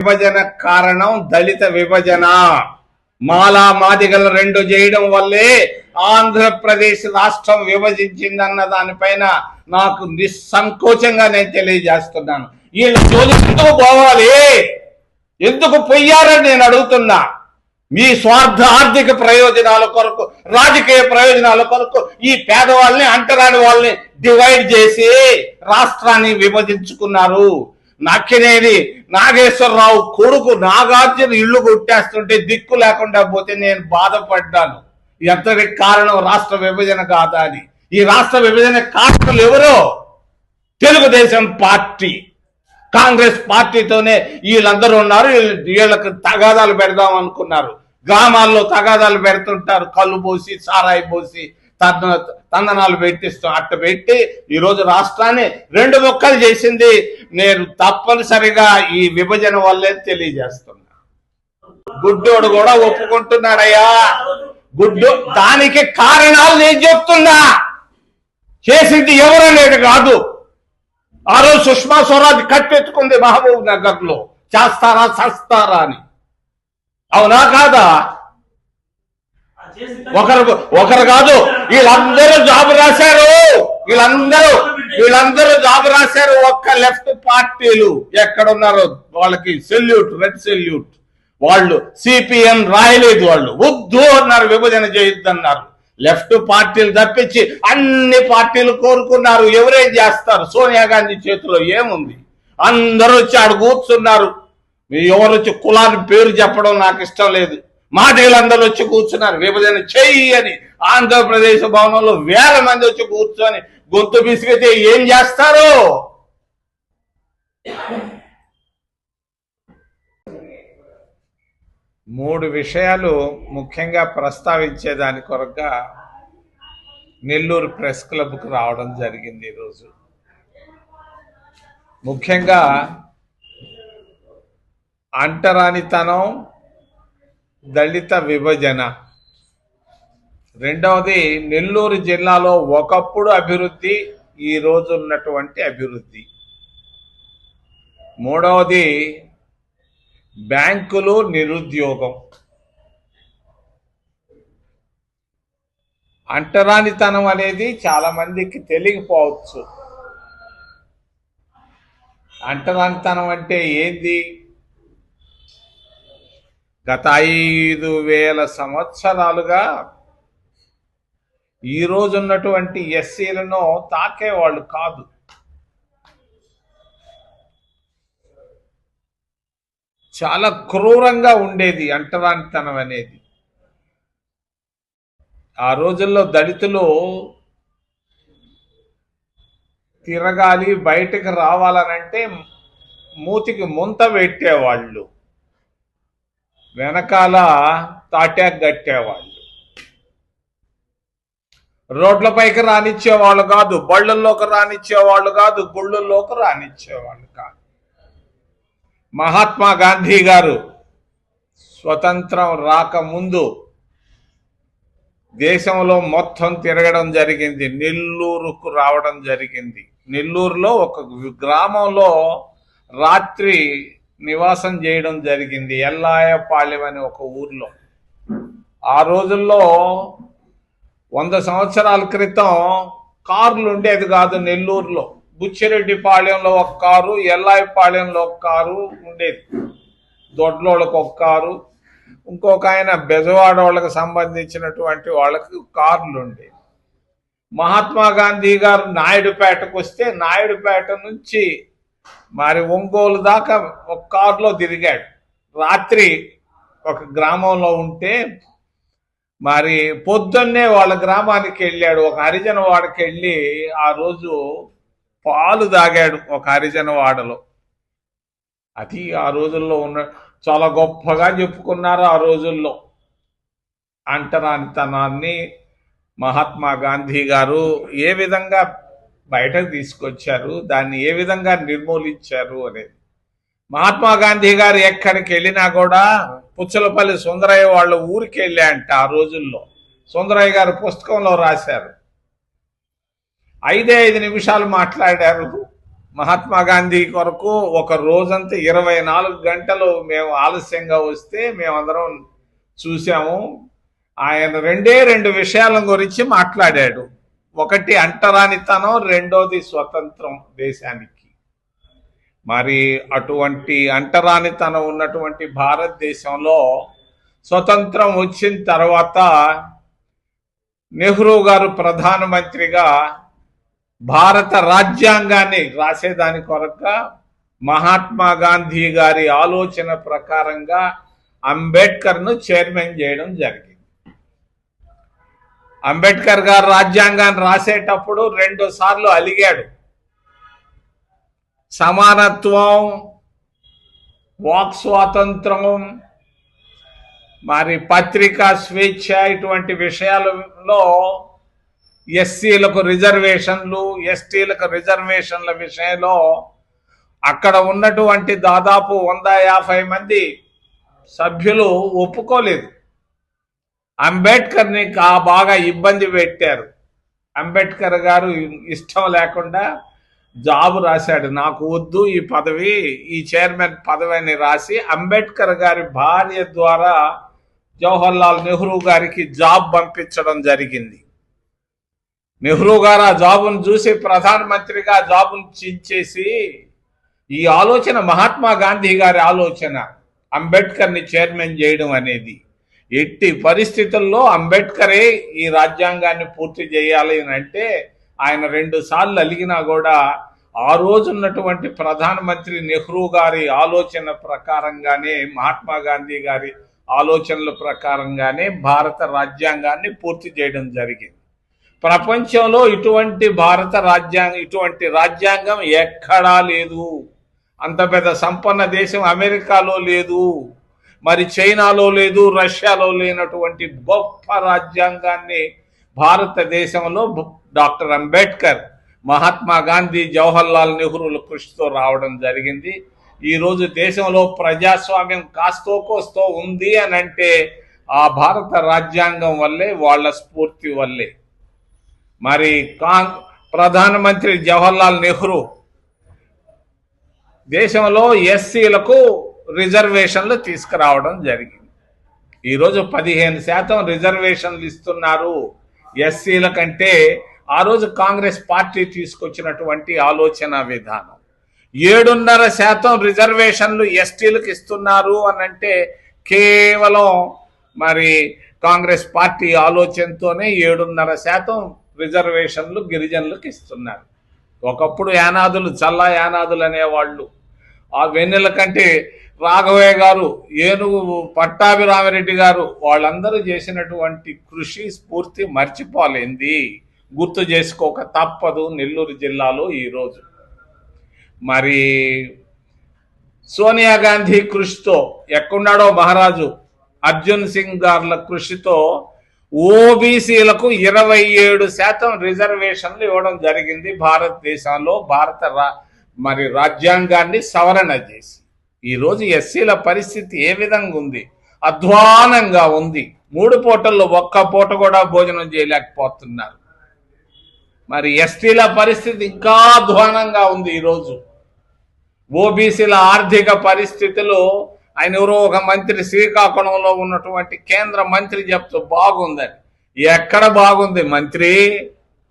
విభజన కారణం దళిత విభజన. మాలా మాదిగల రెండు చేయడం వల్లే ఆంధ్రప్రదేశ్ రాష్ట్రం విభజించిందన్న దానిపైన నాకు నిస్సంకోచంగా నేను తెలియజేస్తున్నాను. వీళ్ళ జోలి ఎందుకు పోవాలి, ఎందుకు పోయారని నేను అడుగుతున్నా. మీ స్వార్థ ఆర్థిక ప్రయోజనాల కొరకు, రాజకీయ ప్రయోజనాల కొరకు ఈ పేదవాళ్ళని, అంటరాని వాళ్ళని డివైడ్ చేసి రాష్ట్రాన్ని విభజించుకున్నారు. నక్కినేని నాగేశ్వరరావు కొడుకు నాగార్జున ఇల్లు కొట్టేస్తుంటే దిక్కు లేకుండా పోతే నేను బాధపడ్డాను. ఎంతటికి కారణం రాష్ట్ర విభజన కాదా అని. ఈ రాష్ట్ర విభజన కారణాలు ఎవరో? తెలుగుదేశం పార్టీ, కాంగ్రెస్ పార్టీతోనే వీళ్ళందరూ ఉన్నారు. వీళ్ళకి తగాదాలు పెడదాం అనుకున్నారు. గ్రామాల్లో తగాదాలు పెడుతుంటారు, కళ్ళు పోసి సారాయి పోసి తందనాలు పెట్టిస్తాం. అట్ట పెట్టి ఈరోజు రాష్ట్రాన్ని రెండు ముక్కలు చేసింది. నేను తప్పనిసరిగా ఈ విభజన వల్లే తెలియజేస్తున్నా. గుడ్డోడు కూడా ఒప్పుకుంటున్నాడయ్యా. దానికి కారణాలు నేను చెప్తున్నా. చేసింది ఎవరనేది కాదు. ఆ రోజు సుష్మా స్వరాజ్ కట్టెత్తుకుంది మహబూబ్ నగర్ లో, చేస్తారా చస్తారా అని. అవునా కాదా? ఒకరు కాదు, వీళ్ళందరూ జాబ్ రాశారు. వీళ్ళందరూ జాబ్ రాశారు. ఒక్క లెఫ్ట్ పార్టీలు ఎక్కడున్నారో వాళ్ళకి సెల్యూట్, రెడ్ సెల్యూట్. వాళ్ళు సిపిఎం రాయలేదు, వాళ్ళు వద్దు అన్నారు, విభజన చేయొద్దన్నారు. లెఫ్ట్ పార్టీలు తప్పించి అన్ని పార్టీలు కోరుకున్నారు. ఎవరేం చేస్తారు? సోనియా గాంధీ చేతిలో ఏముంది? అందరూ వచ్చి ఆడు కూర్చున్నారు. ఎవరు వచ్చి కులాన్ని పేరు చెప్పడం నాకు ఇష్టం లేదు. మాదిగలందరూ వచ్చి కూర్చున్నారు. విభజన చెయ్యి అని ఆంధ్రప్రదేశ్ భవనంలో వేల మంది వచ్చి కూర్చొని గొంతు బిసిగితే ఏం చేస్తారు? మూడు విషయాలు ముఖ్యంగా ప్రస్తావించేదాని కొరగా నెల్లూరు ప్రెస్ క్లబ్కు రావడం జరిగింది ఈరోజు. ముఖ్యంగా అంటరానితనం, దళిత విభజన. రెండవది నెల్లూరు జిల్లాలో ఒకప్పుడు అభివృద్ధి, ఈ రోజు ఉన్నటువంటి అభివృద్ధి. మూడవది బ్యాంకులు, నిరుద్యోగం. అంటరానితనం అనేది చాలా మందికి తెలియకపోవచ్చు. అంటరానితనం అంటే ఏంది? గత 5,000 సంవత్సరాలుగా ఈ రోజు ఉన్నటువంటి ఎస్సీలను తాకేవాళ్ళు కాదు. చాలా క్రూరంగా ఉండేది అంటరానితనం అనేది. ఆ రోజుల్లో దళితులు తిరగాలి, బయటకు రావాలనంటే మూతికి ముంత పెట్టేవాళ్ళు, వెనకాల తాటాక్ కట్టేవాళ్ళు. రోడ్లపైకి రానిచ్చేవాళ్ళు కాదు, బళ్ళల్లోకి రానిచ్చేవాళ్ళు కాదు, గుళ్ళల్లోకి రానిచ్చేవాళ్ళు కాదు. మహాత్మా గాంధీ గారు స్వతంత్రం రాకముందు దేశంలో మొత్తం తిరగడం జరిగింది. నెల్లూరుకు రావడం జరిగింది. నెల్లూరులో ఒక గ్రామంలో రాత్రి నివాసం చేయడం జరిగింది, ఎల్లాయపాలెం అని ఒక ఊర్లో. ఆ రోజుల్లో 100 సంవత్సరాల క్రితం కార్లు ఉండేది కాదు నెల్లూరులో. బుచ్చిరెడ్డిపాళెంలో ఒక కారు, ఎల్లాయపాళెంలో ఒక కారు ఉండేది. దొడ్లోళ్ళకి ఒక కారు, ఇంకొక ఆయన బెజవాడ వాళ్ళకి సంబంధించినటువంటి వాళ్ళకి కార్లు ఉండేవి. మహాత్మా గాంధీ గారు నాయుడుపేటకు వస్తే నాయుడుపేట నుంచి మరి ఒంగోలు దాకా ఒక కారులో తిరిగాడు. రాత్రి ఒక గ్రామంలో ఉంటే మరి పొద్దున్నే వాళ్ళ గ్రామానికి వెళ్ళాడు. ఒక హరిజన వాడకి వెళ్ళి ఆ రోజు పాలు తాగాడు ఒక హరిజన వాడలో. అది ఆ రోజుల్లో ఉన్న చాలా గొప్పగా చెప్పుకున్నారు. ఆ రోజుల్లో అంటరానితనాన్ని మహాత్మా గాంధీ గారు ఏ విధంగా బయటకు తీసుకొచ్చారు, దాన్ని ఏ విధంగా నిర్మూలించారు అనేది. మహాత్మా గాంధీ గారు ఎక్కడికి వెళ్ళినా కూడా పుచ్చలపల్లి సుందరయ్య వాళ్ళ ఊరికి వెళ్ళాయంట. ఆ రోజుల్లో సుందరయ్య గారు పుస్తకంలో రాశారు. 5 నిమిషాలు మాట్లాడారు. మహాత్మా గాంధీ కొరకు ఒక రోజంతా 24 గంటలు మేము ఆలస్యంగా వస్తే మేమందరం చూసాము. ఆయన రెండు విషయాల గురించి మాట్లాడాడు. ఒకటి అంటరానితనం, రెండోది స్వతంత్రం దేశానికి. మరి అటువంటి అంటరానితనం ఉన్నటువంటి భారతదేశంలో స్వతంత్రం వచ్చిన తర్వాత నెహ్రూ గారు ప్రధానమంత్రిగా భారత రాజ్యాంగాన్ని రాసేదాని కొరక మహాత్మా గాంధీ గారి ఆలోచన ప్రకారంగా అంబేద్కర్ను చైర్మన్ చేయడం జరిగింది. అంబేద్కర్ గారు రాజ్యాంగాన్ని రాసేటప్పుడు 2 సార్లు అలిగాడు. సమానత్వం, వాక్ స్వాతంత్రం, మరి పత్రికా స్వేచ్ఛ ఇటువంటి విషయాలలో ఎస్సీలకు రిజర్వేషన్లు, ఎస్టీలకు రిజర్వేషన్ల విషయంలో అక్కడ ఉన్నటువంటి దాదాపు 150 మంది సభ్యులు ఒప్పుకోలేదు. అంబేద్కర్ని బాగా ఇబ్బంది పెట్టారు. అంబేద్కర్ గారు ఇష్టం లేకుండా జాబు రాశాడు. నాకు వద్దు ఈ పదవి, ఈ చైర్మన్ పదవిని రాసి అంబేద్కర్ గారి భార్య ద్వారా జవహర్లాల్ నెహ్రూ గారికి జాబ్ పంపించడం జరిగింది. నెహ్రూ గారు ఆ జాబును చూసి ప్రధానమంత్రిగా జాబును చించేసి, ఈ ఆలోచన మహాత్మా గాంధీ గారి ఆలోచన అంబేద్కర్ని చైర్మన్ చేయడం అనేది. ఎట్టి పరిస్థితుల్లో అంబేద్కరే ఈ రాజ్యాంగాన్ని పూర్తి చేయాలి అని అంటే ఆయన 2 సార్లు అలిగినా కూడా ఆ రోజు ఉన్నటువంటి ప్రధానమంత్రి నెహ్రూ గారి ఆలోచన ప్రకారంగానే, మహాత్మా గాంధీ గారి ఆలోచనల ప్రకారంగానే భారత రాజ్యాంగాన్ని పూర్తి చేయడం జరిగింది. ప్రపంచంలో ఇటువంటి రాజ్యాంగం ఎక్కడా లేదు. అంత పెద్ద సంపన్న దేశం అమెరికాలో లేదు, మరి చైనాలో లేదు, రష్యాలో లేనటువంటి గొప్ప రాజ్యాంగాన్ని భారతదేశంలో డాక్టర్ అంబేద్కర్, మహాత్మా గాంధీ, జవహర్లాల్ నెహ్రూల కృషితో రావడం జరిగింది. ఈరోజు దేశంలో ప్రజాస్వామ్యం కాస్తో కోస్తో ఉంది అని అంటే ఆ భారత రాజ్యాంగం వల్లే, వాళ్ళ స్ఫూర్తి వల్లే. మరి ప్రధానమంత్రి జవహర్లాల్ నెహ్రూ దేశంలో ఎస్సీలకు రిజర్వేషన్లు తీసుకురావడం జరిగింది. ఈరోజు 15% రిజర్వేషన్లు ఇస్తున్నారు ఎస్సీల కంటే. ఆ రోజు కాంగ్రెస్ పార్టీ తీసుకొచ్చినటువంటి ఆలోచన విధానం 7.5% రిజర్వేషన్లు ఎస్టీలకు ఇస్తున్నారు అని అంటే కేవలం మరి కాంగ్రెస్ పార్టీ ఆలోచనతోనే 7.5% రిజర్వేషన్లు గిరిజనులకు ఇస్తున్నారు. ఒకప్పుడు యానాదులు, చల్లా యానాదులు అనేవాళ్ళు. ఆ వెన్నెల కంటే రాఘవయ్య గారు, ఏనుగు పట్టాభిరామిరెడ్డి గారు, వాళ్ళందరూ చేసినటువంటి కృషి స్ఫూర్తి మర్చిపోలేంది, గుర్తు చేసుకోక తప్పదు. నెల్లూరు జిల్లాలో ఈరోజు మరి సోనియా గాంధీ కృషితో, ఎక్కడున్నాడో మహారాజు అర్జున్ సింగ్ గార్ల కృషితో ఓబీసీలకు 27% రిజర్వేషన్లు ఇవ్వడం జరిగింది భారతదేశంలో. మరి రాజ్యాంగాన్ని సవరణ చేసి ఈరోజు ఎస్సీల పరిస్థితి ఏ విధంగా ఉంది? అధ్వానంగా ఉంది. 3 పూటల్లో ఒక్క పూట కూడా భోజనం చేయలేకపోతున్నారు. మరి ఎస్టీల పరిస్థితి ఇంకా అధ్వానంగా ఉంది. ఈరోజు ఓబీసీల ఆర్థిక పరిస్థితులు, ఆయన ఎవరో ఒక మంత్రి శ్రీకాకుళంలో ఉన్నటువంటి కేంద్ర మంత్రి చెప్తూ బాగుందని. ఎక్కడ బాగుంది మంత్రి?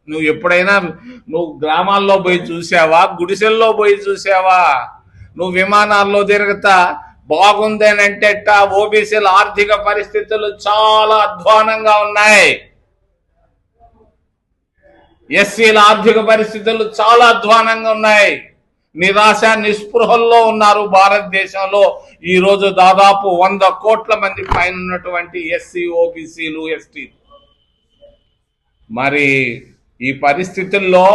నువ్వు ఎప్పుడైనా గ్రామాల్లో పోయి చూసావా? గుడిసెల్లో పోయి చూసావా? నువ్వు విమానాల్లో తిరుగుతా బాగుంది అని అంటే ఓబీసీల ఆర్థిక పరిస్థితులు చాలా అధ్వానంగా ఉన్నాయి. ఎస్సీల ఆర్థిక పరిస్థితులు చాలా అధ్వానంగా ఉన్నాయి. నిరాశ నిస్పృహల్లో ఉన్నారు భారతదేశంలో. ఈరోజు దాదాపు 100 కోట్ల మంది పైన ఉన్నటువంటి ఎస్సీ, ఓబీసీలు, ఎస్టీ. మరి ఈ పరిస్థితుల్లో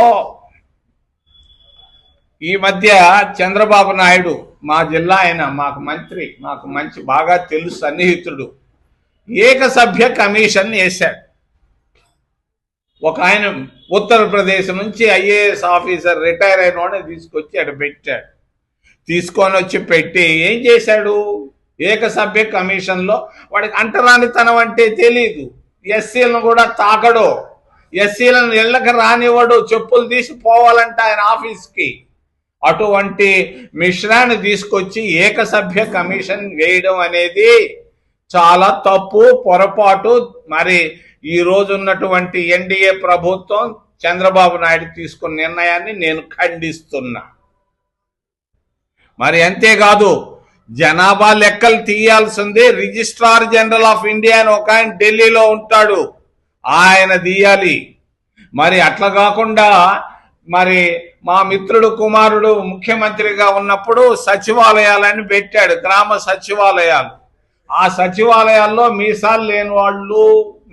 ఈ మధ్య చంద్రబాబు నాయుడు, మా జిల్లా ఆయన, మాకు మంత్రి, మాకు మంచి బాగా తెలుసు, సన్నిహితుడు, ఏకసభ్య కమిషన్ వేశాడు. ఒక ఆయన ఉత్తరప్రదేశ్ నుంచి ఐఏఎస్ ఆఫీసర్ రిటైర్ అయిన వాడిని తీసుకొచ్చి అక్కడ పెట్టాడు. తీసుకొని వచ్చి పెట్టి ఏం చేశాడు? ఏకసభ్య కమిషన్లో వాడికి అంటరానితనం అంటే తెలీదు. ఎస్సీలను కూడా తాకడు, ఎస్సీలను ఇళ్ళకి రానివ్వడు, చెప్పులు తీసి పోవాలంటే ఆయన ఆఫీస్కి. అటువంటి మిశ్రాన్ని తీసుకొచ్చి ఏకసభ్య కమిషన్ వేయడం అనేది చాలా తప్పు, పొరపాటు. మరి ఈ రోజు ఉన్నటువంటి ఎన్డీఏ ప్రభుత్వం చంద్రబాబు నాయుడు తీసుకున్న నిర్ణయాన్ని నేను ఖండిస్తున్నా. మరి అంతేకాదు, జనాభా లెక్కలు తీయాల్సిందే రిజిస్ట్రార్ జనరల్ ఆఫ్ ఇండియా అని ఒక ఆయన ఢిల్లీలో ఉంటాడు, ఆయన తీయాలి. మరి అట్లా కాకుండా మరి మా మిత్రుడు కుమారుడు ముఖ్యమంత్రిగా ఉన్నప్పుడు సచివాలయాలని పెట్టాడు, గ్రామ సచివాలయాలు. ఆ సచివాలయాల్లో మీసాలు లేని వాళ్ళు,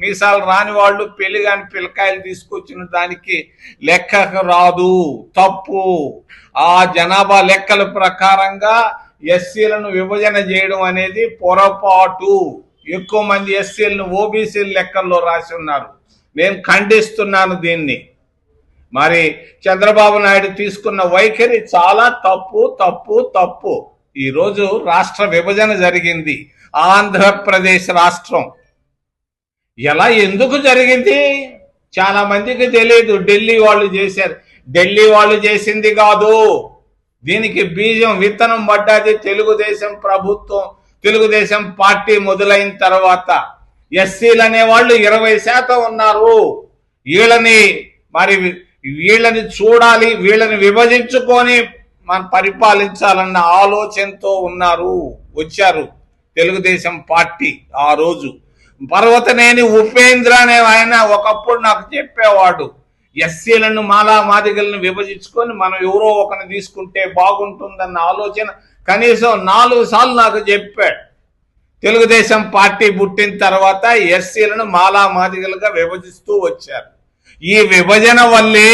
మీసాలు రాని వాళ్ళు పెళ్లి కాని పిల్లకాయలు తీసుకొచ్చిన దానికి లెక్కకు రాదు, తప్పు. ఆ జనాభా లెక్కల ప్రకారంగా ఎస్సీలను విభజన చేయడం అనేది పొరపాటు. ఎక్కువ మంది ఎస్సీలను ఓబీసీ లెక్కల్లో రాసి ఉన్నారు. నేను ఖండిస్తున్నాను దీన్ని. మరి చంద్రబాబు నాయుడు తీసుకున్న వైఖరి చాలా తప్పు తప్పు తప్పు. ఈరోజు రాష్ట్ర విభజన జరిగింది, ఆంధ్రప్రదేశ్ రాష్ట్రం. ఎలా ఎందుకు జరిగింది చాలా మందికి తెలియదు. ఢిల్లీ వాళ్ళు చేశారు. ఢిల్లీ వాళ్ళు చేసింది కాదు, దీనికి బీజం విత్తనం పడ్డది తెలుగుదేశం ప్రభుత్వం, తెలుగుదేశం పార్టీ మొదలైన తర్వాత. ఎస్సీలు అనే వాళ్ళు 20% ఉన్నారు. వీళ్ళని చూడాలి, వీళ్ళని విభజించుకొని మనం పరిపాలించాలన్న ఆలోచనతో వచ్చారు తెలుగుదేశం పార్టీ. ఆ రోజు పర్వతనేని ఉపేంద్ర అనే ఆయన ఒకప్పుడు నాకు చెప్పేవాడు, ఎస్సీలను మాలా మాదిగలను విభజించుకొని మనం ఎవరో ఒకరిని తీసుకుంటే బాగుంటుందన్న ఆలోచన కనీసం 4 సార్లు నాకు చెప్పాడు. తెలుగుదేశం పార్టీ పుట్టిన తర్వాత ఎస్సీలను మాలా మాదిగలుగా విభజిస్తూ వచ్చారు. ఈ విభజన వల్లే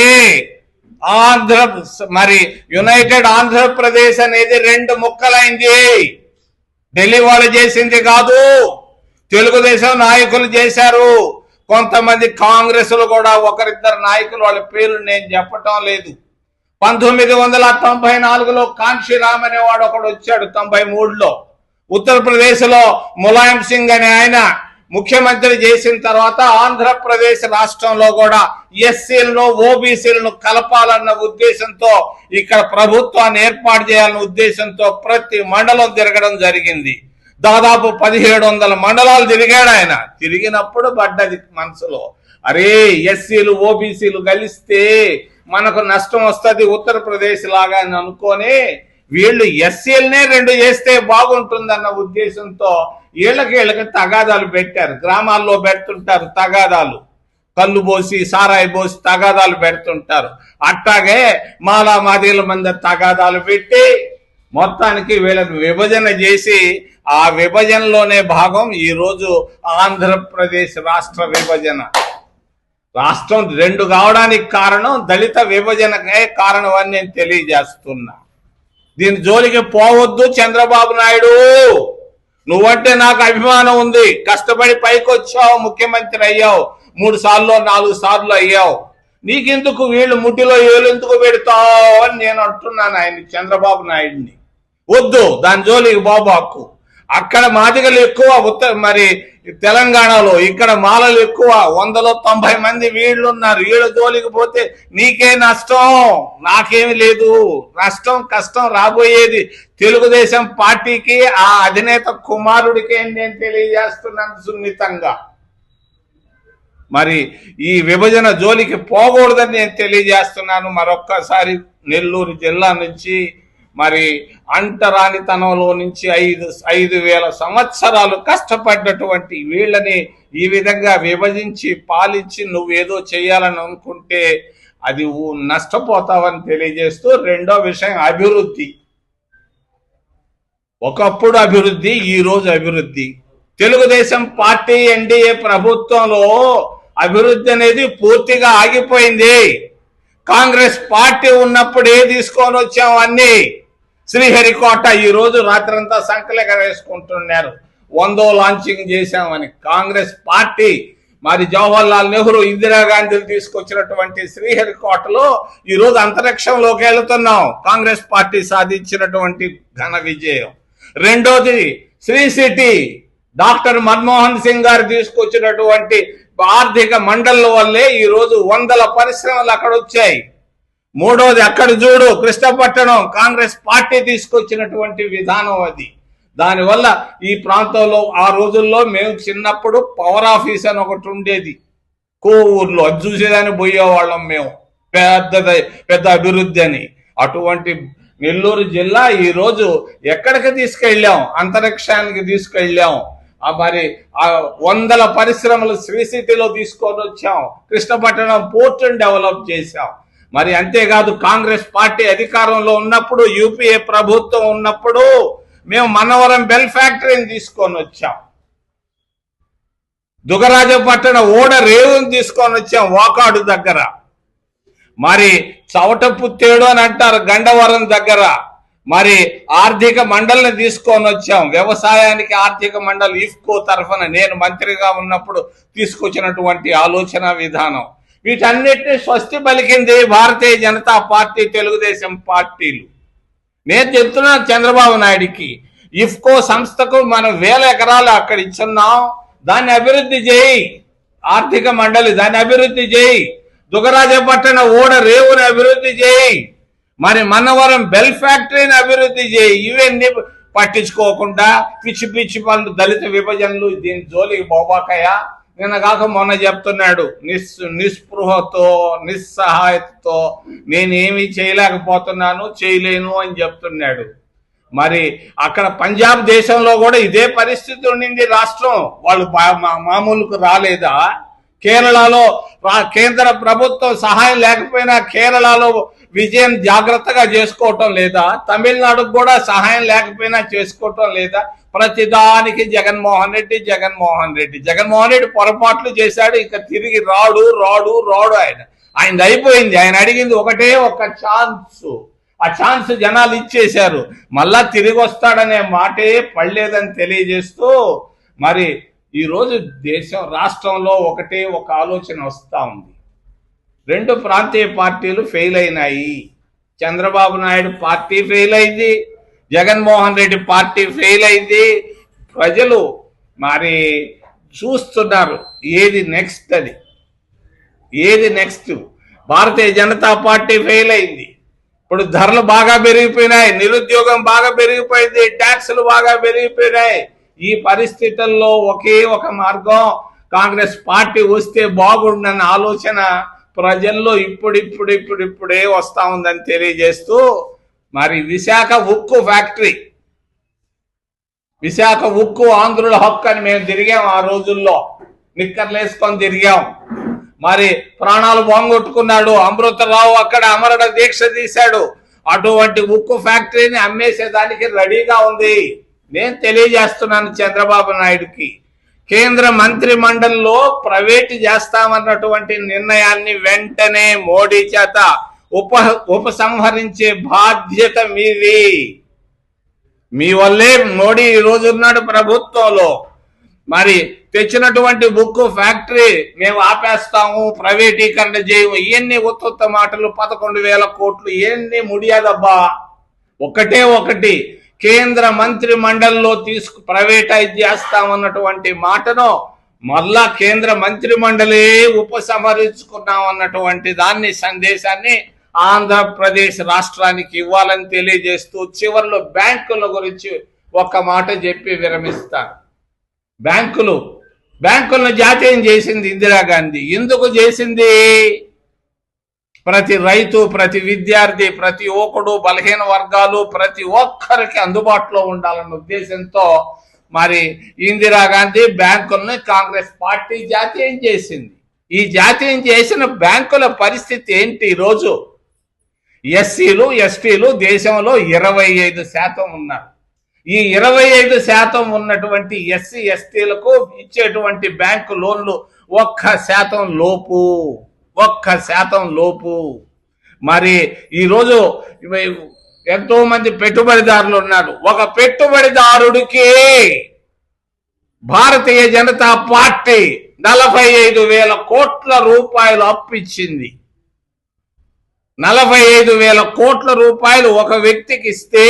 యునైటెడ్ ఆంధ్రప్రదేశ్ అనేది 2 ముక్కలైంది. ఢిల్లీ వాళ్ళు చేసింది కాదు, తెలుగుదేశం నాయకులు చేశారు. కొంతమంది కాంగ్రెస్లు కూడా ఒకరిద్దరు నాయకులు, వాళ్ళ పేర్లు నేను చెప్పటం లేదు. 1994లో కాంశీరామ్ అనేవాడు ఒకడు వచ్చాడు. 93లో ఉత్తరప్రదేశ్ లో ములాయం సింగ్ అనే ఆయన ముఖ్యమంత్రి చేసిన తర్వాత ఆంధ్రప్రదేశ్ రాష్ట్రంలో కూడా ఎస్సీలను ఓబీసీలను కలపాలన్న ఉద్దేశంతో, ఇక్కడ ప్రభుత్వాన్ని ఏర్పాటు చేయాలన్న ఉద్దేశంతో ప్రతి మండలం తిరగడం జరిగింది. దాదాపు 1700 మండలాలు తిరిగాడు ఆయన. తిరిగినప్పుడు పడ్డది మనసులో, అరే ఎస్సీలు ఓబీసీలు కలిస్తే మనకు నష్టం వస్తుంది ఉత్తరప్రదేశ్ లాగా అని అనుకొని వీళ్ళు ఎస్సీలనే 2 చేస్తే బాగుంటుందన్న ఉద్దేశంతో వీళ్ళకి తగాదాలు పెట్టారు. గ్రామాల్లో పెడుతుంటారు తగాదాలు, కళ్ళు పోసి సారాయి పోసి తగాదాలు పెడుతుంటారు. అట్టాగే మాలా మాదిగల మంది తగాదాలు పెట్టి మొత్తానికి వీళ్ళని విభజన చేసి, ఆ విభజనలోనే భాగం ఈరోజు ఆంధ్రప్రదేశ్ రాష్ట్ర విభజన. రాష్ట్రం 2 కావడానికి కారణం దళిత విభజనకే కారణం అని నేను తెలియజేస్తున్నా. దీని జోలికి పోవద్దు చంద్రబాబు నాయుడు. నువ్వంటే నాకు అభిమానం ఉంది, కష్టపడి పైకి వచ్చావు, ముఖ్యమంత్రి అయ్యావు, 3 సార్లు 4 సార్లు అయ్యావు. నీకెందుకు వీళ్ళు ముట్టిలో ఏలు ఎందుకు పెడతావు అని నేను అంటున్నాను ఆయన చంద్రబాబు నాయుడిని. వద్దు దాని జోలికి బాబాకు. అక్కడ మాదిగలు ఎక్కువ తెలంగాణలో, ఇక్కడ మాలలు ఎక్కువ, 190 మంది వీళ్ళున్నారు. వీళ్ళ జోలికి పోతే నీకే నష్టం, నాకేమి లేదు. నష్టం కష్టం రాబోయేది తెలుగుదేశం పార్టీకి, ఆ అధినేత కుమారుడికి నేను తెలియజేస్తున్నాను సున్నితంగా. ఈ విభజన జోలికి పోకూడదని నేను తెలియజేస్తున్నాను. మరొక్కసారి నెల్లూరు జిల్లా నుంచి అంటరానితనంలో నుంచి 5,000 సంవత్సరాలు కష్టపడ్డటువంటి వీళ్ళని ఈ విధంగా విభజించి పాలించి నువ్వేదో చేయాలని అనుకుంటే అది నష్టపోతావని తెలియజేస్తూ, రెండో విషయం అభివృద్ధి. ఒకప్పుడు అభివృద్ధి, ఈ రోజు అభివృద్ధి. తెలుగుదేశం పార్టీ ఎన్డీఏ ప్రభుత్వంలో అభివృద్ధి అనేది పూర్తిగా ఆగిపోయింది. కాంగ్రెస్ పార్టీ ఉన్నప్పుడు తీసుకొని వచ్చాం అన్ని. శ్రీహరికోట ఈ రోజు రాత్రంతా సంకలెక వేసుకుంటున్నారు, 100వ లాంచింగ్ చేశామని. కాంగ్రెస్ పార్టీ జవహర్ లాల్ నెహ్రూ, ఇందిరాగాంధీలు తీసుకొచ్చినటువంటి శ్రీహరికోటలో ఈ రోజు అంతరిక్షంలోకి వెళుతున్నాం. కాంగ్రెస్ పార్టీ సాధించినటువంటి ఘన విజయం. రెండోది శ్రీ సిటీ, డాక్టర్ మన్మోహన్ సింగ్ గారు తీసుకొచ్చినటువంటి ఆర్థిక మండళ్ల వల్లే ఈ రోజు 100 పరిశ్రమలు అక్కడ వచ్చాయి. మూడోది అక్కడ చూడు కృష్ణపట్టణం కాంగ్రెస్ పార్టీ తీసుకొచ్చినటువంటి విధానం అది. దానివల్ల ఈ ప్రాంతంలో ఆ రోజుల్లో మేము చిన్నప్పుడు పవర్ ఆఫీస్ అని ఒకటి ఉండేది కోవూరులో, అది చూసేదాన్ని పోయేవాళ్ళం మేము, పెద్ద అభివృద్ధి అని. అటువంటి నెల్లూరు జిల్లా ఈరోజు ఎక్కడికి తీసుకెళ్ళాం, అంతరిక్షానికి తీసుకెళ్ళాం. మరి వందల పరిశ్రమలు శ్రీ సిటీలో తీసుకొని వచ్చాం, కృష్ణపట్టణం పోర్టును డెవలప్ చేశాం. మరి అంతేకాదు కాంగ్రెస్ పార్టీ అధికారంలో ఉన్నప్పుడు, యూపీఏ ప్రభుత్వం ఉన్నప్పుడు మేము మన్నవరం బెల్ ఫ్యాక్టరీని తీసుకొని వచ్చాం, దుగరాజపట్టణ ఓడ రేవుని తీసుకొని వచ్చాం వాకాడు దగ్గర. మరి చవటపుత్తేడు అని అంటారు గండవరం దగ్గర. మరి ఆర్థిక మండలిని తీసుకొని వచ్చాం, వ్యవసాయానికి ఆర్థిక మండలి ఇఫ్కో తరఫున నేను మంత్రిగా ఉన్నప్పుడు తీసుకొచ్చినటువంటి ఆలోచన విధానం. వీటన్నిటిని స్వస్తి పలికింది భారతీయ జనతా పార్టీ, తెలుగుదేశం పార్టీలు. నేను చెప్తున్నాను చంద్రబాబు నాయుడికి, ఇఫ్కో సంస్థకు మనం 1000 ఎకరాలు అక్కడ ఇచ్చున్నాం, దాన్ని అభివృద్ధి చేయి, ఆర్థిక మండలి దాన్ని అభివృద్ధి చేయి, దుగరాజపట్టణ ఓడ రేవుని అభివృద్ధి చేయి, మరి మన్నవరం బెల్ ఫ్యాక్టరీని అభివృద్ధి చేయి. ఇవన్నీ పట్టించుకోకుండా పిచ్చి పిచ్చి పనులు, దళిత విభజనలు, దీని జోలికి పోబాకయ్యా. నిన్న కాక మొన్న చెప్తున్నాడు నిస్పృహతో నిస్సహాయతతో నేనేమి చేయలేకపోతున్నాను, చేయలేను అని చెప్తున్నాడు. మరి అక్కడ పంజాబ్ దేశంలో కూడా ఇదే పరిస్థితి ఉండింది రాష్ట్రం, వాళ్ళు మామూలుకు రాలేదా? కేరళలో కేంద్ర ప్రభుత్వం సహాయం లేకపోయినా కేరళలో విజయం జాగ్రత్తగా చేసుకోవటం లేదా? తమిళనాడుకు కూడా సహాయం లేకపోయినా చేసుకోవటం లేదా? ప్రతిదానికి జగన్మోహన్ రెడ్డి జగన్మోహన్ రెడ్డి జగన్మోహన్ రెడ్డి పొరపాట్లు చేశాడు, ఇక తిరిగి రాడు రాడు రాడు. ఆయన అయిపోయింది. ఆయన అడిగింది ఒకటే ఒక ఛాన్స్, ఆ ఛాన్స్ జనాలు ఇచ్చేశారు. మళ్ళా తిరిగి వస్తాడనే మాటే పడలేదని తెలియజేస్తూ, మరి ఈరోజు రాష్ట్రంలో ఒకటే ఒక ఆలోచన వస్తూ ఉంది. 2 ప్రాంతీయ పార్టీలు ఫెయిల్ అయినాయి. చంద్రబాబు నాయుడు పార్టీ ఫెయిల్ అయింది, జగన్మోహన్ రెడ్డి పార్టీ ఫెయిల్ అయింది. ప్రజలు మరి చూస్తున్నారు ఏది నెక్స్ట్ అని, ఏది next. Bharatiya Janata party fail అయింది. ఇప్పుడు ధరలు బాగా పెరిగిపోయినాయి, నిరుద్యోగం బాగా పెరిగిపోయింది, ట్యాక్సులు బాగా పెరిగిపోయినాయి. ఈ పరిస్థితుల్లో ఒకే ఒక మార్గం, కాంగ్రెస్ పార్టీ వస్తే బాగుండన్న ఆలోచన ప్రజల్లో ఇప్పుడిప్పుడే వస్తా ఉందని తెలియజేస్తూ, మరి విశాఖ ఉక్కు ఫ్యాక్టరీ, విశాఖ ఉక్కు ఆంధ్రుల హక్కు అని మేము తిరిగాం. ఆ రోజుల్లో నిక్కర్లు వేసుకొని తిరిగాం. మరి ప్రాణాలు బాంగొట్టుకున్నాడు అమృతరావు, అక్కడ అమరణ దీక్ష తీశాడు. అటువంటి ఉక్కు ఫ్యాక్టరీని అమ్మేసేదానికి రెడీగా ఉంది. నేను తెలియజేస్తున్నాను చంద్రబాబు నాయుడుకి, కేంద్ర మంత్రి మండలిలో ప్రైవేట్ చేస్తామన్నటువంటి నిర్ణయాన్ని వెంటనే మోడీ చేత ఉపసంహరించే బాధ్యత మీది. మీ వల్లే మోడీ ఈ రోజు ఉన్నాడు ప్రభుత్వంలో. మరి తెచ్చినటువంటి ఉక్కు ఫ్యాక్టరీ మేము ఆపేస్తాము, ప్రైవేటీకరణ చేయము, ఇవన్నీ ఉత్త మాటలు. 11,000 కోట్లు ఇవన్నీ ముడియాదబ్బా. ఒకటి కేంద్ర మంత్రి మండలిలో ప్రైవేటైజ్ చేస్తామన్నటువంటి మాటను మళ్ళా కేంద్ర మంత్రి మండలే ఉపసంహరించుకున్నాం అన్నటువంటి దాన్ని సందేశాన్ని ఆంధ్రప్రదేశ్ రాష్ట్రానికి ఇవ్వాలని తెలియజేస్తూ, చివరిలో బ్యాంకుల గురించి ఒక మాట చెప్పి విరమిస్తాను. బ్యాంకులను జాతీయం చేసింది ఇందిరాగాంధీ. ఎందుకు చేసింది? ప్రతి రైతు, ప్రతి విద్యార్థి, ప్రతి యువకుడు, బలహీన వర్గాలు ప్రతి ఒక్కరికి అందుబాటులో ఉండాలన్న ఉద్దేశంతో మరి ఇందిరాగాంధీ బ్యాంకులను కాంగ్రెస్ పార్టీ జాతీయం చేసింది. ఈ జాతీయం చేసిన బ్యాంకుల పరిస్థితి ఏంటి? ఈరోజు ఎస్సీలు ఎస్టీలు దేశంలో 25% ఉన్నారు. ఈ 25% ఉన్నటువంటి ఎస్సీ ఎస్టీలకు ఇచ్చేటువంటి బ్యాంకు లోన్లు 1% లోపు. మరి ఈరోజు ఎంతో మంది పెట్టుబడిదారులు ఉన్నారు. ఒక పెట్టుబడిదారుడికి భారతీయ జనతా పార్టీ 45,000 కోట్ల రూపాయలు అప్పిచ్చింది. 45,000 కోట్ల రూపాయలు ఒక వ్యక్తికి ఇస్తే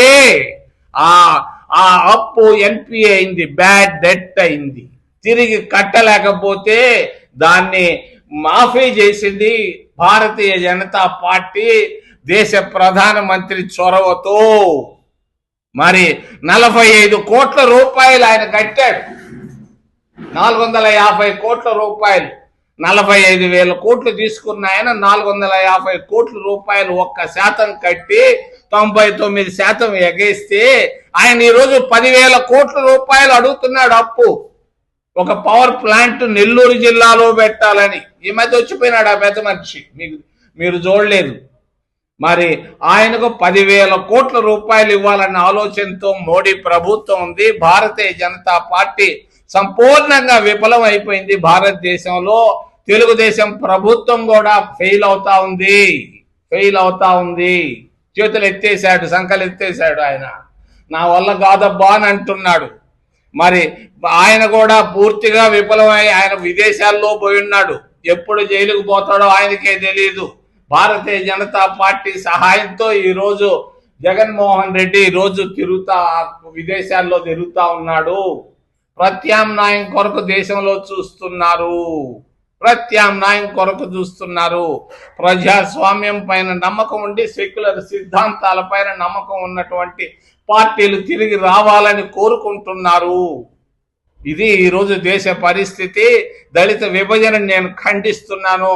ఆ అప్పు ఎన్పిఏ అయింది, బ్యాడ్ డెట్ అయింది. తిరిగి కట్టలేకపోతే దాన్ని మాఫీ చేసింది భారతీయ జనతా పార్టీ. దేశ ప్రధానమంత్రి చొరవతో మరి 45 కోట్ల రూపాయలు ఆయన కట్టాడు. 450 కోట్ల రూపాయలు, 45,000 కోట్లు తీసుకున్న ఆయన 450 కోట్ల రూపాయలు 1% కట్టి 99% ఎగేస్తే ఆయన ఈరోజు 10,000 కోట్ల రూపాయలు అడుగుతున్నాడు అప్పు. ఒక పవర్ ప్లాంట్ నెల్లూరు జిల్లాలో పెట్టాలని. ఈ మధ్య వచ్చిపోయినాడు ఆ పెద్ద మనిషి, మీరు చూడలేదు. మరి ఆయనకు 10,000 కోట్ల రూపాయలు ఇవ్వాలన్న ఆలోచనతో మోడీ ప్రభుత్వం ఉంది. భారతీయ జనతా పార్టీ సంపూర్ణంగా విఫలం అయిపోయింది. భారతదేశంలో తెలుగుదేశం ప్రభుత్వం కూడా ఫెయిల్ అవుతా ఉంది. చేతులు ఎత్తేసాడు, సంకలు ఎత్తేసాడు. ఆయన నా వల్ల కాదబ్బా అని అంటున్నాడు. మరి ఆయన కూడా పూర్తిగా విఫలమై ఆయన విదేశాల్లో పోయి ఉన్నాడు. ఎప్పుడు జైలుకు పోతాడో ఆయనకే తెలియదు. భారతీయ జనతా పార్టీ సహాయంతో ఈరోజు జగన్మోహన్ రెడ్డి ఈరోజు విదేశాల్లో తిరుగుతా ఉన్నాడు. ప్రత్యామ్నాయం కొరకు దేశంలో చూస్తున్నారు. ప్రజాస్వామ్యం పైన నమ్మకం ఉండి సెక్యులర్ సిద్ధాంతాల పైన నమ్మకం ఉన్నటువంటి పార్టీలు తిరిగి రావాలని కోరుకుంటున్నారు. ఇది ఈరోజు దేశ పరిస్థితి. దళిత విభజన నేను ఖండిస్తున్నాను.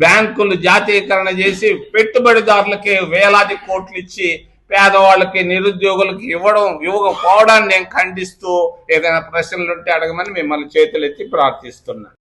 బ్యాంకులు జాతీయకరణ చేసి పెట్టుబడిదారులకి వేలాది కోట్లు ఇచ్చి పేదవాళ్ళకి నిరుద్యోగులకి ఇవ్వకపోవడాన్ని నేను ఖండిస్తూ ఏదైనా ప్రశ్నలు ఉంటే అడగమని మిమ్మల్ని చేతులెత్తి ప్రార్థిస్తున్నాను.